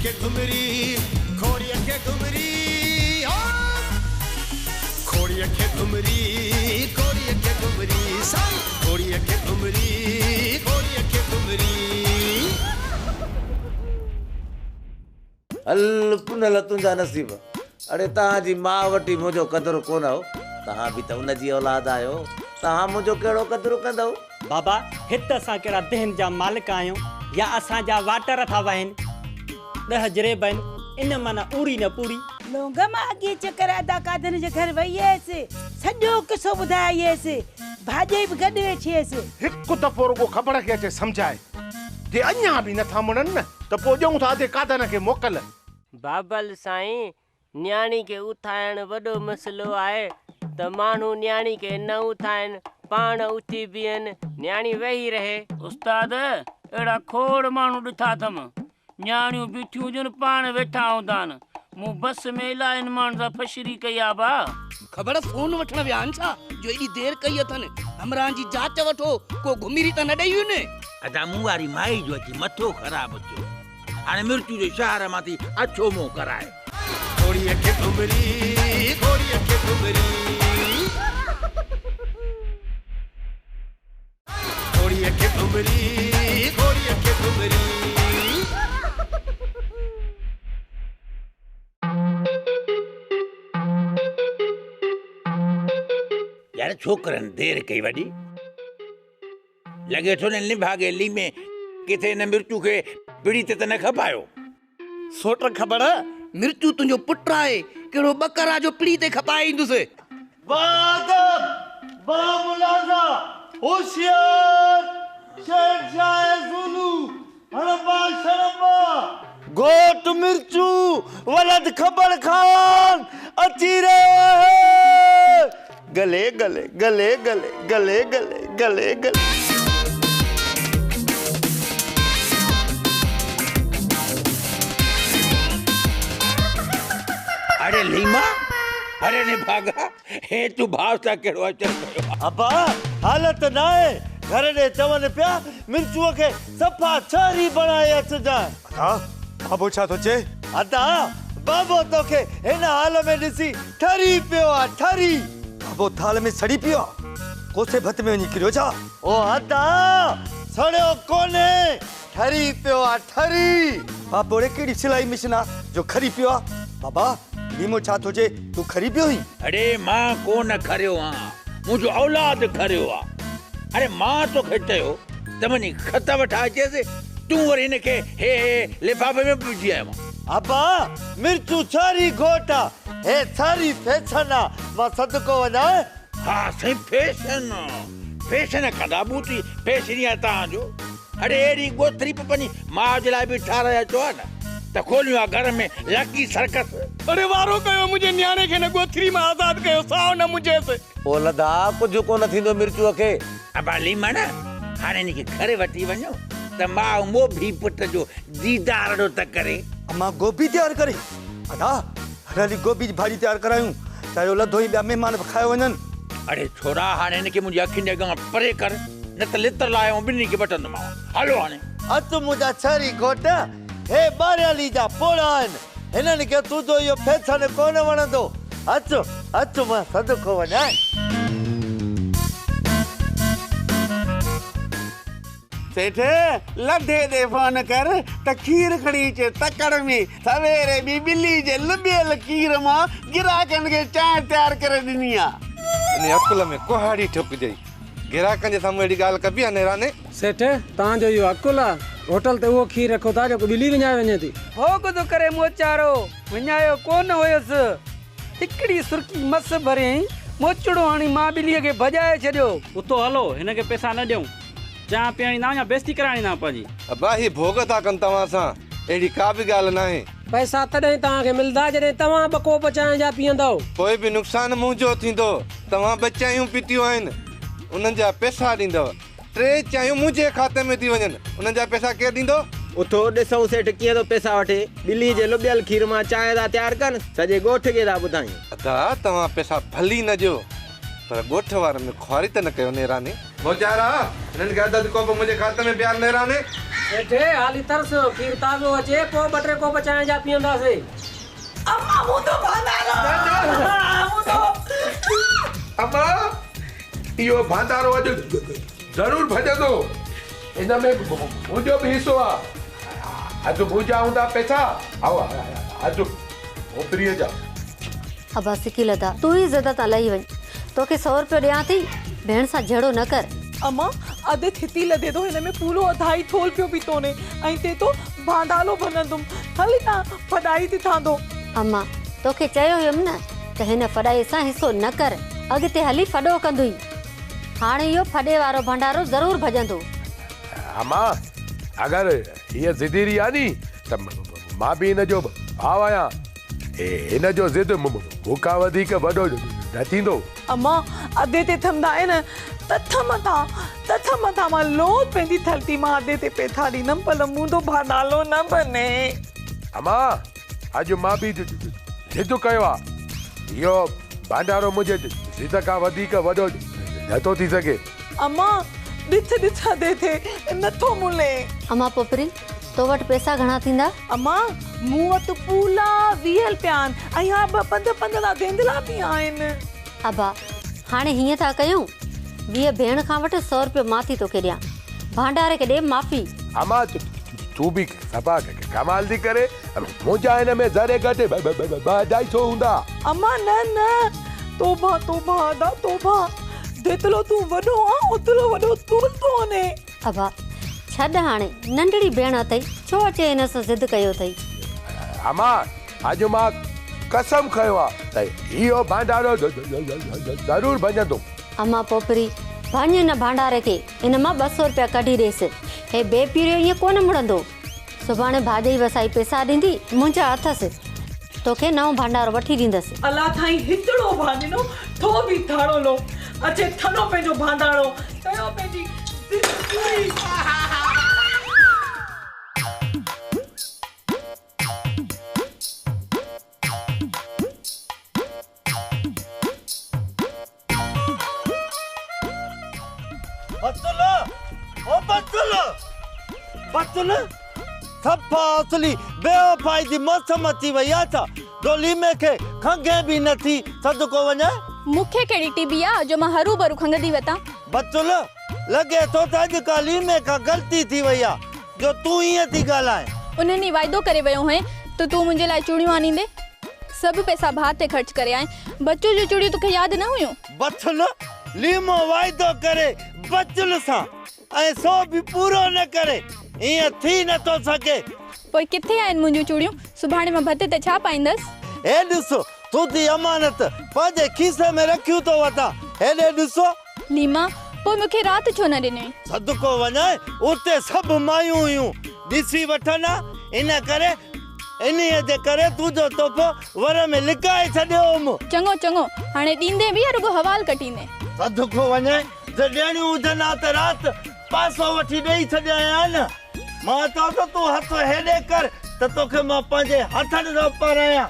के घुमरी खोड़िया के घुमरी खोड़िया के घुमरी खोड़िया के घुमरी साई खोड़िया के घुमरी खोड़िया के घुमरी हल पुनल तुंहिंजा नसीब अरे तव्हांजी मां वटि मुंहिंजो क़दुरु कोन हो तव्हां बि त उनजी औलाद आहियो तव्हां मुंहिंजो कहिड़ो क़दुरु कंदव बाबा हिते असां कहिड़ा दहन जा मालिक आहियूं या असांजा वाटर था वहनि 10 जरेब आहिनि इन माना उड़ी न पूरी लोंगा मां अॻे चकर अदा कादन जे घर वई हुयसि सॼो किसो ॿुधायसि भाॼे बि गॾु वेठी हुयसि हिकु दफ़ो रुगो ख़बर खे अचे सम्झाए जे अञा बि नथा मुड़नि न त पोइ ॾियूं था अधे कादन खे मोकल बाबल साईं न्याणी खे उथाइण वॾो मसइलो आहे त माण्हू न्याणी खे न उथाइनि पाण उथी बीहनि न्याणी वेही रहे उस्ताद अहिड़ा खोड़ माण्हू ॾिठा अथमि न्याणियूं बीठियूं हुजनि पाण वेठा हूंदा आहिनि मूं बस में इलाही माण्हुनि सां फशरी कई आहे भा ख़बर फोन वठण विया आहिनि छा जो एॾी देरि कई अथनि हमराह जी जांच वठो को घुमीरी त न ॾेई ने अदा मूं वारी माई जो अची मथो ख़राबु थियो हाणे मिर्चू जे शहर मां थी अछो मुंहुं कराए खोड़िया के घुमरी खोड़िया के घुमरी खोड़िया के घुमरी खोड़िया के घुमरी यार छोकरनि देरि कई वॾी लॻे थो न निभागे ली में किथे न मिर्चू खे पिड़ी ते त न खपायो सोट ख़बर मिर्चू तुंहिंजो पुटु आहे कहिड़ो बकरा जो पिड़ी ते खपाए ईंदुसि होशियार शहंशाह ज़ुलू हड़बा शरबा गोट मिर्चू वलद खबर खान अची रहे हैं गले गले गले गले गले गले गले गले अरे लीमा अरे ने भागा हे तू भाव सा केड़ो अचर कयो अबा हालत ना है घर ने चवन पिया मिर्चूअ खे सफ़ा छरी बनाए अचजा हा बाबो छा थो चे अदा बाबो तोखे हिन हाल में ॾिसी ठरी पियो आहे ठरी बाबो थाल में सड़ी पियो कोसे भत में वञी किरियो छा ओ अदा सड़ियो कोने ठरी पियो आहे ठरी बाबो रे कहिड़ी सिलाई मशीन आहे जो खरी पियो आहे बाबा लीमो छा थो चे तू खरी पियो ही अरे मां कोन खरियो आं मुंहिंजो औलाद खरियो आहे अरे मां तोखे चयो त वञी ख़त वठा अचेसि तूं वरी हिनखे हे लिफ़ाफ़े में विझी आयो अबा मिर्चू छारी घोटा हे छारी फैशन मां सदको वञा हा साईं फैशन फैशन कंदा बूती फैशन आहे तव्हांजो अरे अहिड़ी गोथरी पंहिंजी माउ जे लाइ बि ठाराए अचो आहे न त खोलियो आहे घर में लकी सर्कस अरे वारो कयो मुंहिंजे न्याणे खे न गोथरी मां आज़ाद कयो साओ न मुंहिंजेसि ओ लदा कुझु कोन थींदो मिर्चूअ खे अबा लीमा न हाणे हिनखे घरे वठी वञो त माउ मोभी पुट जो दीदारो त करे मां गोभी तयार करे अदा हली गोभी जी भाॼी तयार करायूं चाहे लधो ई ॿिया महिमान बि खाए वञनि अरे छोरा हाणे हिनखे मुंहिंजी अखियुनि जे अॻियां परे कर न त लितर लाइ ॿिन्ही खे वठंदोमांव हलो हाणे अचु मुंहिंजा छरी घोट हे ॿारियाली जा पोड़ा आहिनि हिननि खे तुंहिंजो इहो फैशन कोन वणंदो अचु अचु मां सदको वञा सेठ लधे दे फोन कर त खीर खणी अचे तकड़ में सवेरे बि ॿिली जे लुबियल खीर मां गिराकनि खे चांहि तयार करे ॾिनी आहे इन अकुल में कुहाड़ी ठुकजई गिराकनि जे साम्हूं अहिड़ी ॻाल्हि कबी आहे नेराने सेठ तव्हांजो इहो अकुल आहे होटल ते उहो खीर रखो था जेको ॿिली विञाए वञे थी भोग थो करे मोचारो विञायो कोन हुयसि हिकिड़ी सुर्की मस भरे मोचड़ो हाणी मां ॿिलीअ खे भॼाए छॾियो उतो हलो हिनखे पैसा न ॾियूं चांहि पीअणी ना या बेइज़ती कराइणी ना पंहिंजी अबा ही भोग था कनि तव्हां सां अहिड़ी का बि ॻाल्हि न आहे पैसा तॾहिं तव्हांखे मिलंदा जॾहिं तव्हां ॿ कोप चांहि जा पीअंदव कोई बि नुक़सानु मुंहिंजो थींदो तव्हां ॿ चांहियूं पीतियूं आहिनि उन्हनि जा पैसा ॾींदव 3 चांहियूं मुंहिंजे खाते में थी वञनि उन्हनि जा पैसा केरु ॾींदो उथो ॾिसूं सेठ कीअं थो पैसा वठे ॿिली जे लुबियल खीर मां चांहि था तयारु कनि सॼे ॻोठ खे था ॿुधायूं अदा तव्हां पैसा भली न ॾियो पर ॻोठ वारनि में खुआरी त न कयो नेराने मोचारा हिननि खे अधु कोप मुंहिंजे खाते में ॿिया नेराने सेठे हाली तरस खीर ताज़ो अचे पोइ 2-3 कोप चांहि जा पीअंदासीं। अम्मा मूं तो अम्मा इहो भांडारो अॼु ज़रूरु भॼंदो। इन में मुंहिंजो बि हिसो आहे। अॼु मुंहिंजा हूंदा पैसा अॼु ओतिरीअ जा। अबा सिकी लदा तू ही ज़दा ता लही वञ। तोखे 100 रुपया ॾियां थी भेण सां झेड़ो न कर। अम्मा अधे थिती लदे तो हिन में पूरो 2.5 थोल पियो बि तोने ऐं ते तो भांडालो भनंदुम हली ता फडाई थी थांदो। अम्मा तोखे चयो हुयमि न त हिन फडाई सां हिसो न कर अॻिते हली फडो कंदुई। हाणे इहो फडे वारो भंडारो ज़रूरु भॼंदो। अम्मा अगरि हीअ ज़िदीरी आहे नी त मां बि हिन जो भाउ आहियां। हिन जो ज़िद मूंखां वधीक वॾो न थींदो। अम्मा अधे ते थमदा आहिनि तथ मथा मां लोट पंहिंजी थलती मां अधे ते पेथा ॾींदमि पर मुंहिंजो भांडालो न बने। अम्मा अॼु मां बि ज़िद कयो आहे। इहो भांडारो मुंहिंजे ज़िद खां वधीक वॾो नथो थी सघे। अम्मा ॾिठ अधे थे नथो मुले। अम्मा पोपरी तो वटि पैसा घणा थींदा? अम्मा मूं वटि पूला 20 रुपया आहिनि ऐं हा 15 देंदला बि आहिनि। अबा हाणे हीअं था कयूं 20 भेण खां वटि 100 रुपया मां थी तोखे ॾियां। भांडारे खे ॾे माफ़ी। अम्मा तू बि सफ़ा कमाल थी करे। मुंहिंजा हिन में ज़रे घटि 250 हूंदा। अम्मा न तोबा अदा तोबा जेतिरो तूं वॾो आहे ओतिरो वॾो तूं तो वञे। अबा छॾ हाणे नंढड़ी भेण अथई छो अचे हिन सां ज़िद कयो अथई। अम्मा अॼु मां कसम खयो आहे त इहो भांडारो ज़रूरु भॼंदो। अम्मा पोपरी भाञे न भांडारे खे इन मां 200 रुपया कढी ॾेसि। हे बेपीरियो ईअं कोन मुड़ंदो। सुभाणे भाॼई वसाई पैसा ॾींदी मुंहिंजा अथसि तोखे नओं भांडारो वठी ॾींदसि। अला थाई हितड़ो भाॼनो थो बि थाड़ो लो अचे थनो पंहिंजो भांडारो कयो पंहिंजी बचल सफ़ा असली बेवफाई जी मौसम अची वई आहे छा जो लीमे खे खंघे बि नथी सदको वञे। मूंखे कहिड़ी टीबी आहे जो मां हरू भरू खंघंदी वतां। बचल लॻे थो त अॼुकल्ह लीमे खां ग़लती थी वई आहे जो तूं ईअं थी ॻाल्हाए। उन्हनि वाइदो करे वियो हुए त तूं मुंहिंजे लाइ चूड़ियूं आनींदे। सभु पैसा भाउ ते ख़र्च करे आए। बच्चू जूं चूड़ियूं तोखे यादि न हुयूं? बचल लीमो वाइदो करे बचल सां ऐं सो बि पूरो न करे ईअं थी नथो सघे। पोइ किथे आहिनि मुंहिंजूं चूड़ियूं? सुभाणे मां भते ते छा पाईंदसि? हे ॾिसो तुंहिंजी अमानत पंहिंजे खीसे में रखियूं थो वठां। हेॾे ॾिसो लीमा पोइ मूंखे राति छो न ॾिनई? सदको वञे उते सभु मायूं हुयूं ॾिसी वठनि इन करे इन्हीअ जे करे तुंहिंजो तोहफ़ो वर में लिकाए छॾियो हुउमि। चङो हाणे ॾींदे बि रुगो हवाल कटींदे। सदको वञे त ॾियणियूं हुजनि हा त राति पासो वठी ॾेई छॾिया आहिनि। मां चवां थो तूं हथ हेॾे कर त तोखे मां पंहिंजे हथनि सां पारायां।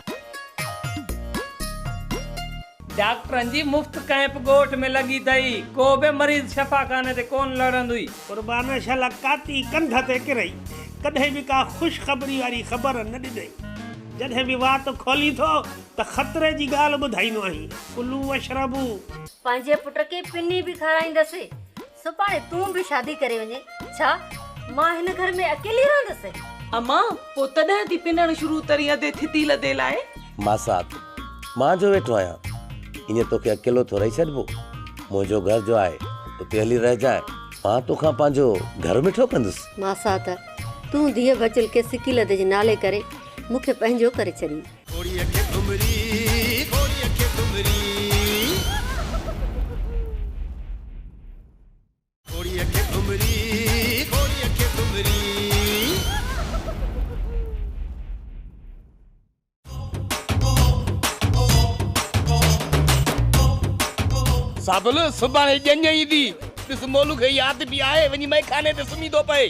डॉक्टरनि जी मुफ्त कैंप ॻोठ में लॻी अथई। को बि मरीज़ शफ़ाखाने ते कोन लड़ंदुई। कुर्बान शला काती कंध ते किरई कॾहिं बि का ख़ुशख़बरी वारी ख़बर न ॾिनई। जॾहिं बि वात खोली थो त ख़तरे जी ॻाल्हि ॿुधाईंदो आहीं। कुलू वशरबू पंहिंजे पुट खे पिनी बि खाराईंदसि। सुभाणे तूं बि शादी करे वञे छा मां हिन घर में अकेली रहंदसि? अम्मा पोइ तॾहिं थी पिनणु शुरू तरी अधे थिती लदे लाइ। मां साथ मां जो वेठो आहियां ईअं तोखे अकेलो थो रही छॾिबो। मुंहिंजो घर जो आहे उते हली रहिजाए। मां तोखां पंहिंजो घर मिठो कंदुसि। मां साथ तूं धीअ बचल के सिकी लदे जे नाले करे मूंखे पंहिंजो करे छॾी। साबुल सुभाणे ॼञ ईंदी। ॾिस मोलू खे यादि बि आहे वञी मैखाने ते सुम्ही थो पए।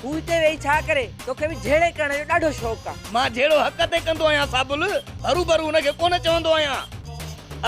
हू हिते वेही छा करे? तोखे बि झेड़े करण जो ॾाढो शौक़ु आहे। मां जहिड़ो हक़ ते कंदो आहियां साबुल हरू भरू हुनखे कोन चवंदो आहियां।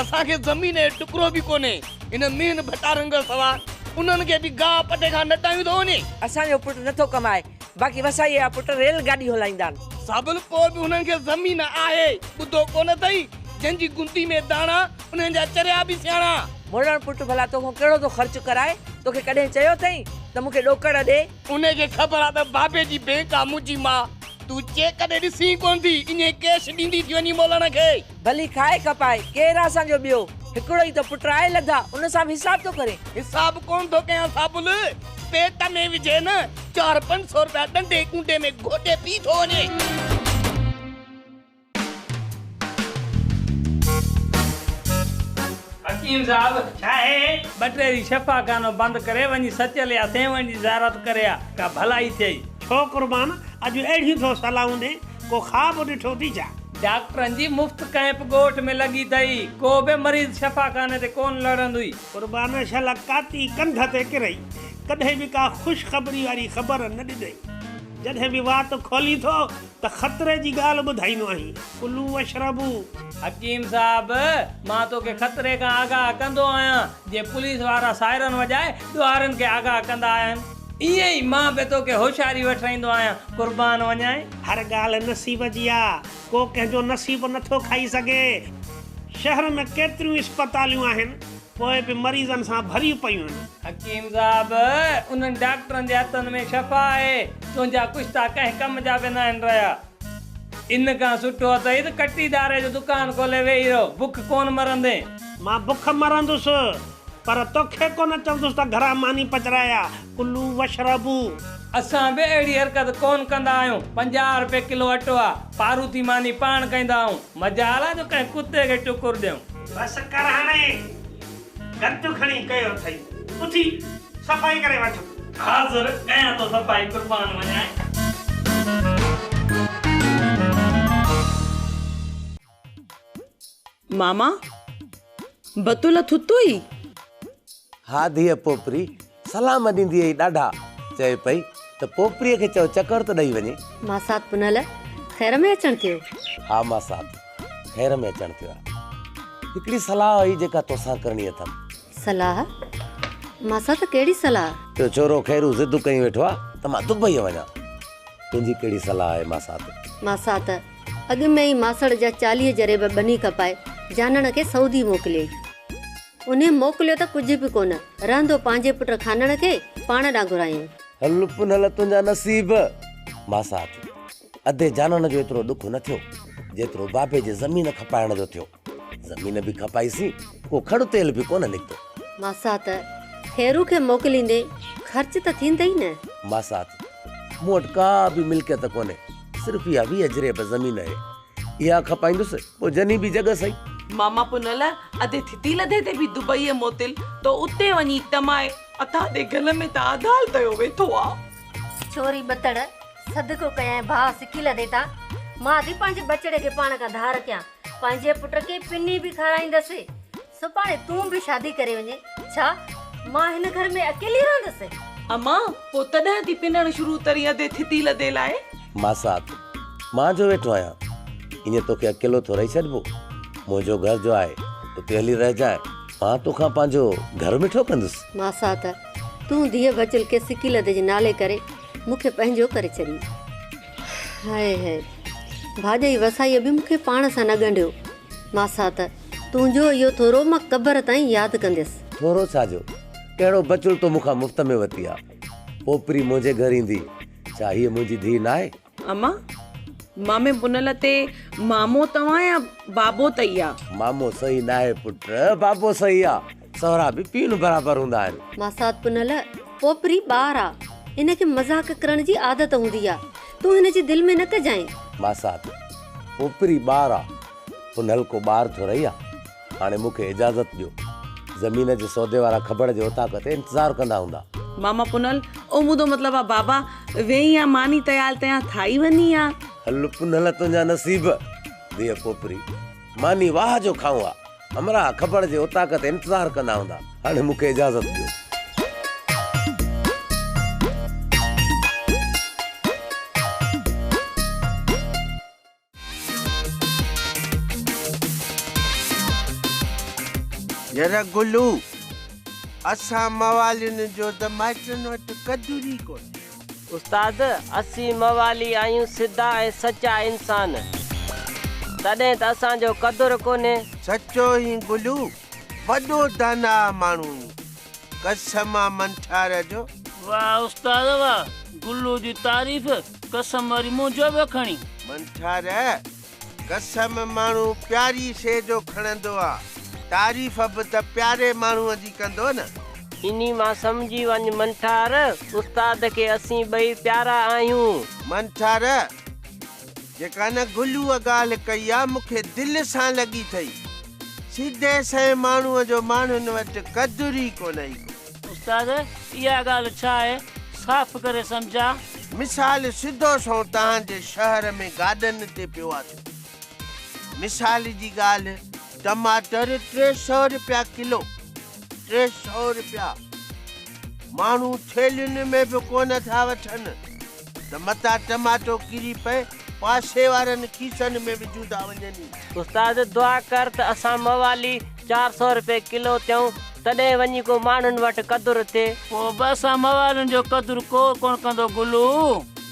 असांखे ज़मीन जो टुकड़ो बि कोन्हे इन मीन भटारंग सवा उन्हनि खे बि गाह पटे खां नटायूं थो वञे। असांजो पुटु नथो कमाए बाक़ी वसाई जा पुट रेलगाॾी हलाईंदा आहिनि। साबुल पोइ बि हुननि खे ज़मीन आहे, ॿुधो कोन अथई जंहिंजी गुंती में दाणा उन्हनि जा चरिया बि सियाणा। मोड़ण पुट भला तोखां कहिड़ो थो ख़र्च कराए? तोखे कॾहिं चयो अथई त मूंखे ॾोकड़ ॾे? उनखे ख़बर आहे त बाबे जी बैंक आहे मुंहिंजी मां। तूं चेक कॾहिं ॾिसी कोन थी, ईअं कैश ॾींदी थी वञी मोलण खे। भली खाए कपाए केरु आहे असांजो ॿियो? हिकिड़ो ई त पुट आहे लधा, उन सां बि हिसाब थो करे। हिसाब कोन थो कयां साबुल, पेट में विझे न 400-500 रुपया डंडे कुंडे में घोटे पी थो वञे। हकीम साहब छा है? बटेरी शफा खानो बंद करे वञी सचल या सेवण जी ज़ारत करे का भलाई थिए। छो कुर्बान अॼु अहिड़ी थो सलाहूं ॾे, को ख़्वाब ॾिठो थी छा? डॉक्टरनि जी मुफ्त कैंप ॻोठ में लॻी अथई, को बि मरीज़ शफ़ा खाने ते कोन लड़ंदुई। कुर्बान शला काती कंध ते किरई, कॾहिं बि का ख़ुशख़बरी वारी ख़बर न ॾिनई। जॾहिं बि वात खोली थो त ख़तरे जी ॻाल्हि ॿुधाईंदो आहीं। कुलू वशरबू। हकीम साहब मां तोखे ख़तरे खां आगाह कंदो आहियां, जे पुलिस वारा सायरन वॼाए ॾुआरनि खे आगाह कंदा आहिनि, ईअं ई मां बि तोखे होशियारी वठाईंदो आहियां। कुर्बान वञाए हर ॻाल्हि नसीब जी आहे, को कंहिंजो नसीब नथो खाई सघे। शहर में केतिरियूं इस्पतालियूं आहिनि, पोइ बि मरीज़नि सां भरी पयूं आहिनि। हकीम साहब उन्हनि डॉक्टरनि जे हथनि में शफ़ा आहे, तुंहिंजा कुझु त कंहिं कम जा बि न आहिनि रहिया। इन खां सुठो अथई त कटीदारे जो दुकान खोले वेही रहो, बुख कोन मरंदे। मां बुख मरंदुसि पर तोखे कोन चवंदुसि त घरां मानी पचराया। कुलू वशरबू। असां बि अहिड़ी हरकत कोन कंदा आहियूं। 50 रुपए किलो अटो आहे, पारूथी मानी पाण कंदा आहियूं, मजाल आहे जो कंहिं कुते खे टुकुर ॾियूं। बसि कर हाणे, गंद खणी कयो अथई, उथी सफ़ाई करे वठ। हाज़िर कयां थो सफ़ाई। कुर्बान वञाए। मामा बतूल थुतोई? हा धीअ पोपरी सलाम ॾींदी हुई ॾाढा, चए पई त पोपरीअ खे चओ चकर त ॾेई वञे। मासात पुनल ख़ैर में अचण थियो? हा मासात ख़ैर में अचण थियो आहे। हिकिड़ी सलाह हुई जेका तोसां करणी अथमि। सलाह? मासात कहिड़ी सलाह? तो छोरो खैरू ज़िद कई वेठो आहे त मां दुबई वञा। तुंहिंजी कहिड़ी सलाह आहे मासात? मासात अॻु में ई मासड़ जा 40 जरेब बनी कपाए जानण खे सऊदी मोकिलियई। उन मोकिलियो त कुझु बि कोन, रहंदो पंहिंजे पुट खानण खे पाण ॾांहुं घुरायूं। हल पुनल तुंहिंजा नसीब। मासात अधे जानण जो एतिरो ॾुख न थियो जेतिरो बाबे जे ज़मीन खपाइण जो थियो। ज़मीन बि खपाईसीं, को खड़ु तेल बि कोन निकितो। मासात खैरू खे मोकिलींदे ख़र्च त थींदई न। मासात मूं वटि का बि मिल्कियत कोन्हे, सिर्फ़ु इहा 20 जरेब ज़मीन आहे, इहा खपाईंदुसि, पोइ जनी बि जॻह सही। मामा पुनल अधे थिती लधे ते बि दुबई मोतिल तो उते वञी तमाए अथा दे गल में त आधाल तयो वेठो आ। छोरी बतड़ सदको कयां भाउ सिकी लधे था, मां थी पंहिंजे बचड़े खे पाण खां धार कयां, पंहिंजे पुट खे पिनी बि खाराईंदसि। सुभाणे तूं बि शादी करे वञे, छा मां हिन घर में अकेली रहंदसि? अम्मा पोइ तॾहिं थी पिनण शुरू तरी अधे थिती लधे लाइ? मासात मां जो वेठो आहियां, ईअं तोखे अकेलो थो रही छॾिबो। मुंहिंजो घर जो आहे, उते हली रहिजांइ, मां तोखां पंहिंजो घर मिठो कंदुसि। मासात तूं धीअ बचल के सिकी लधे जे नाले करे मूंखे पंहिंजो करे छॾी। हाय हाय भाॼई वसाईअ बि मूंखे पाण सां न ॻंढियो। मासात तुंहिंजो इहो थोरो मां क़बर ताईं यादि कंदसि। थोरो छाजो, कहिड़ो बचुल तो मूंखां मुफ़्त में वरिती आहे। पोपरी मुंहिंजे घर ईंदी, छा हीअ मुंहिंजी धीउ न आहे? अम्मा मामे पुनल ते मामो तव्हां या बाबो तई आहे? मामो सही न आहे पुट, बाबो सही आहे। सहुरा बि पीउ बराबरि हूंदा आहिनि। मासात पुनल पोपरी ॿार आहे, इनखे मज़ाक करण जी आदत हूंदी आहे, तूं हिनजी दिलि में न कजांइ। मासात पोपरी ॿार आहे, पुनल को ॿार थो रही आहे। हाणे मूंखे इजाज़त ॾियो, ज़मीन जे सौदे वारा ख़बर जे उताक ते इंतज़ारु कंदा हूंदा। मामा पुनल ओ मुदो मतलब आ बाबा वेही या मानी तयाल तया थाई वनी आ। हल पुनल तुंहिंजा नसीब। धीअ पोपरी मानी वाह जो खाऊं आ, हमरा ख़बर जे उताक ते इंतज़ारु कंदा हूंदा। हाणे मूंखे इजाज़त ॾियो। जरा गुल्लू असां मवालियुनि जो त माइटनि वटि कदुर ई कोन्हे। उस्ताद असी मवाली आहियूं सिधा ऐं सचा इंसान तॾहिं त असांजो क़दुरु कोन्हे सचो ही गुलू वॾो दाना माण्हू कसम मंठार जो वाह उस्ताद वाह गुल्लू जी तारीफ़ कसम वारी मुंहिंजो बि खणी मंठार कसम माण्हू प्यारी शइ जो खणंदो आहे तारीफ़ बि त प्यारे माण्हूअ जी कंदो न इन्ही मां सम्झी वञ मंठार उस्ताद खे असीं ॿई प्यारा आहियूं मंठार जेका न गुल्लूअ ॻाल्हि कई आहे मूंखे दिलि सां लॻी अथई सीधे सहे माण्हूअ जो माण्हुनि वटि क़दुरु ई कोन्हे उस्ताद इहा ॻाल्हि छा आहे साफ़ करे सम्झा मिसाल सिधो सो तव्हांजे शहर में गार्डन ते पियो आहे मिसाल जी ॻाल्हि टमाटर 300 रुपया किलो 300 रुपया माण्हू थेलियुनि में बि कोन था वठनि त मता टमाटो किरी पए पासे वारनि खीसनि में विझूं था वञनि उस्ताद दुआ कर त असां मवाली 400 रुपए किलो थियूं तॾहिं वञी को माण्हुनि वटि क़दुरु थिए पोइ बि असां मवालियुनि जो क़दुरु को कोन कंदो गुलू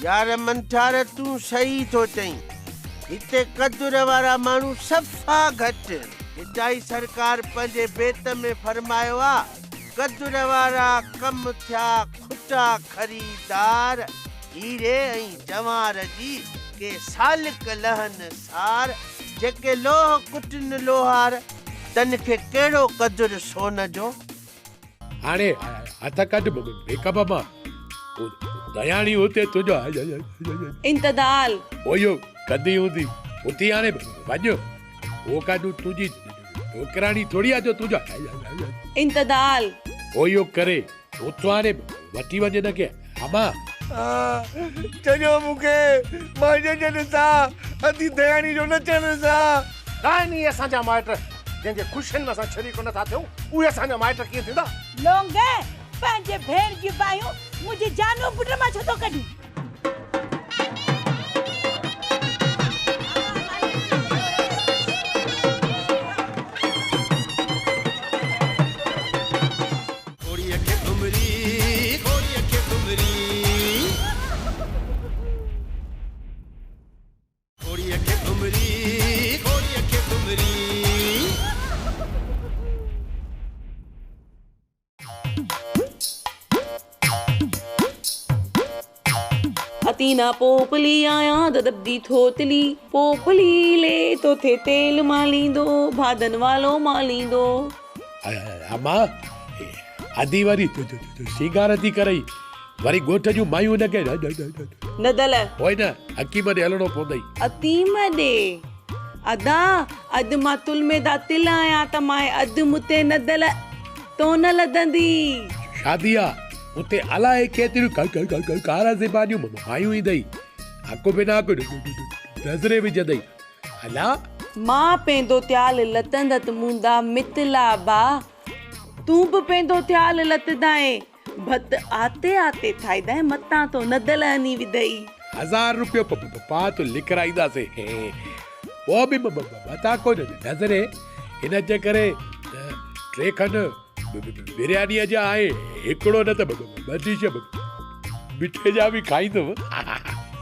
यार मंठार तूं सही थो चईं हिते क़दुरु वारा माण्हू सफ़ा घटि हिताई सरकार पंहिंजे बेत में फरमायो आहे क़दुरु वारा कम थिया खुटा ख़रीदार हीरे ऐं जवार जी के सालिक लहन सार जेके लोह कुटन लोहार तन खे कहिड़ो क़दुरु सोन जो हाणे हथ कढ मेकअप मां दयाणी हुते तुंहिंजो इंतदाल ओयो कदी हूंदी उती हाणे वञो वो काॾू तुंहिंजी नौकराणी थोड़ी आहे जो तुंहिंजो इंतदाल ओयो करे उतो हाणे वठी वञे न के अमा चयो मूंखे मुंहिंजे जन सां अधी दयाणी जो नचण सां कानी असांजा माइट जंहिंजे ख़ुशियुनि में असां शरीक नथा थियूं उहे असांजा माइट कीअं थींदा लोंगे पंहिंजे भेण जी बायूं मुंहिंजी जानो पुट मां छो थो कढी अतीना पोपली आया दबदी थोतली पोपली ले तो थे तेल मालींदो भादन वालो मालींदो अमा आदि वारी सिंगार थी करई वरी गोठ जूं मायूं न के नदल होय न हकीम ॾे हलणो पवंदई अतीम ॾे अदा अद मां तुल में दा तिल आया त मां अद मुते नदल तो न लदंदी शादिया उते अलाए केतिरियूं कारा से भाॼियूं मायूं ईंदई हक बिना नज़रे विझंदई अला मां पेंदो त्याल लतंदत मुंदा मितला बा तू भी पेंदो त्याल लतदाए भत आते आते थाईदा मता तो नदल हनी विदई 1000 रुपयो पात लिकराईदा से वो भी बता को नज़रे इन जे करे ट्रे खन बिरयानी जा आहे हिकिड़ो न त बदीश मिठे जा भी खाईंदो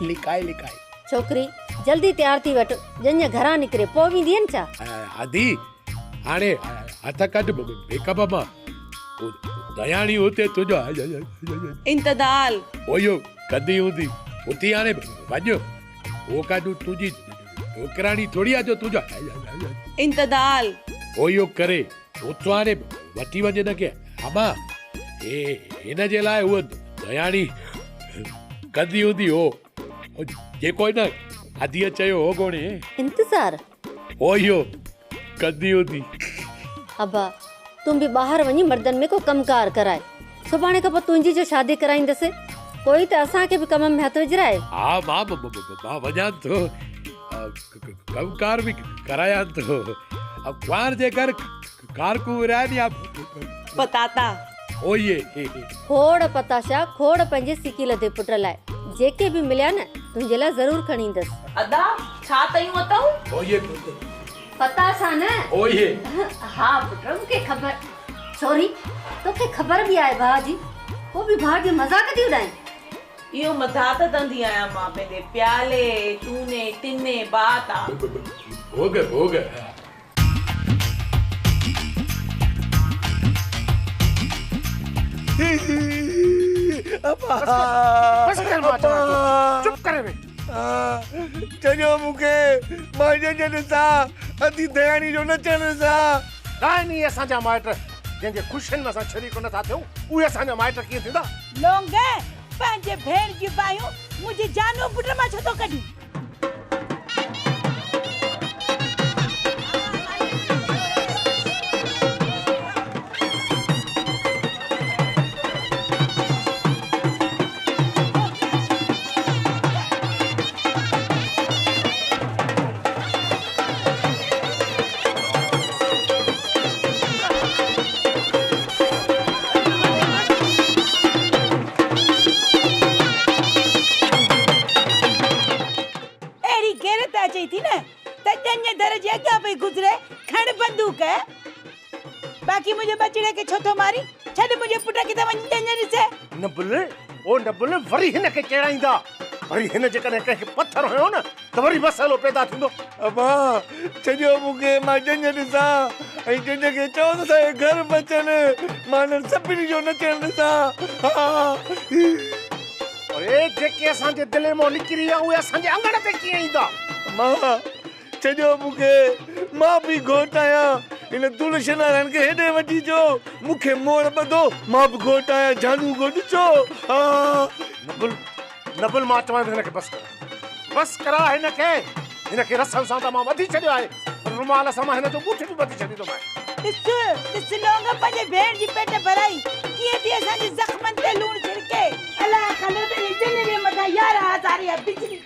लिकाए लिकाए छोकरी जल्दी तैयार थी वठ जंहिंजे घरां निकिरे पोइ वेंदी न छा आदि हाणे हथ कढ मेकअप मां दयाणी हुते तुंहिंजो इंतदाल ओयो कदी हूंदी उती हाणे वञो वो काॾू तुंहिंजी नौकराणी थोड़ी आहे जो तुंहिंजो इंतदाल ओयो करे उतो हाणे वठी वञे न के अमा हिन जे लाइ उहा दयाणी कदी हूंदी हो जेको न आदीअ चयो हो कोन्हे इंतज़ार ओयो कदी हूंदी अबा तुम भी ॿाहिरि वञी मर्दनि में को कमकार कराए सुभाणे खां पोइ तुंहिंजी जो शादी कराईंदसि कोई त असांखे बि कम में हथ विझराए हा मां वञां थो कमकार बि करायां थो कुंवार जे घर कारकू विरानी या पताता ओये खोड़ पताशा खोड़ पंहिंजे सिकील ते पुट लाइ जेके बि मिलिया न तुंहिंजे लाइ ज़रूर खणी ईंदसि अदा छा तयूं अथऊं ओये पताशा न ओये हा पुट मूंखे ख़बर सॉरी तोखे ख़बर बि आहे भाउ जी वो भी भाउ जे मज़ाक थी उॾाए इहो मधात कंदी आहियां मां पंहिंजे प्याले तूने तिने बाता भोग भोग बस कर मां चुप करे वे चयो मूंखे मां जंहिंजे ॾिसां अधी दयाणी जो नचण सां दानी असांजा माइट जंहिंजे ख़ुशियुनि में असां शरीक नथा थियूं उहे असांजा माइट कीअं थींदा लोंग पंहिंजे भेण जी बायूं मुंहिंजी जानू पुट मां छो थो कढी गुजरे खण बंदूक बाकी मुझे बचड़े के छो तो मारी छड मुझे पुट के त वंजन से नबुल ओ नबुल वरी हिन के चेड़ाईंदा वरी हिन जे कने के पत्थर होयो न त वरी मसलो पैदा थिंदो अबा चयो मूंखे मां जंहिंजे ॾिसां ऐं जंहिंजे खे चओ त घर बचन मां सभिनी जो नचण ॾिसां ओए जेके असांजे दिल मां निकिरी विया उहे असांजे अंगण ते कीअं ईंदा मां चयो मूंखे मां बि घोट आहियां इन दुलशन वारनि खे हेॾे वठी अचो मूंखे मोड़ ॿधो मां बि घोट आहियां जानू घोट छो नबुल नबुल मां चवां हिन खे बस करा हिन खे रसम सां त मां वधी छॾियो आहे रुमाल सां मां हिन जो ॻूठ बि वधी छॾींदो मां ॾिस लोंग पंहिंजे भेण जी पेट भराई कीअं थी असांजे ज़ख़्मनि ते लूण छिड़के अलाह ख़बर ते जन जे मथां 11,000 बिजली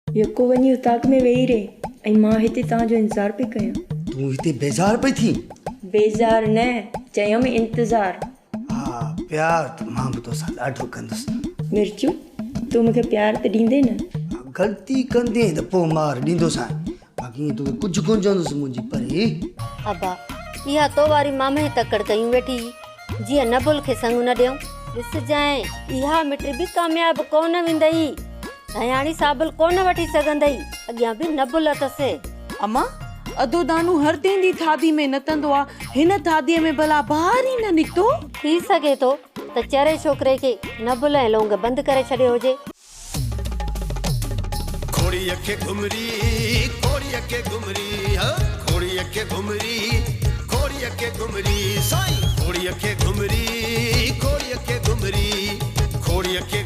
यको वञी उताक में वेही रहे ऐं मां हिते तव्हांजो इंतज़ार पई कयां। तूं हिते बेज़ार पई थी? बेज़ार न, चयमि इंतज़ार। हा प्यार त मां बि तोसां ॾाढो कंदुसि। मिर्चू तूं मूंखे प्यार त ॾींदे न? ग़लती कंदे त पोइ मार ॾींदोसां, बाक़ी तोखे कुझु कोन चवंदुसि मुंहिंजी परे। अबा इहा तो वारी मामे तकड़ कयूं वेठी जीअं नबुल खे संग न ॾियूं। ॾिसजांइ इहा मिट बि कामयाब कोन वेंदई, दयाणी साबल कोन वठी सघंदई, अॻियां बि नबुल अथसि। अम्मा अदो दानू हर तेंदी थादी में नतंदो आ, हिन थादीअ में भला ॿाहिरि ई न निकितो। थी सघे थो त चरे छोकिरे खे नबुल ऐं लौंग बंदि करे छॾियो हुजे। खोड़ीअ खे घुमरी, खोड़ीअ खे घुमरी, खोड़ीअ खे घुमरी, खोड़ीअ खे घुमरी, साईं खोड़ीअ खे घुमरी, खोड़ीअ खे घुमरी, खोड़ीअ खे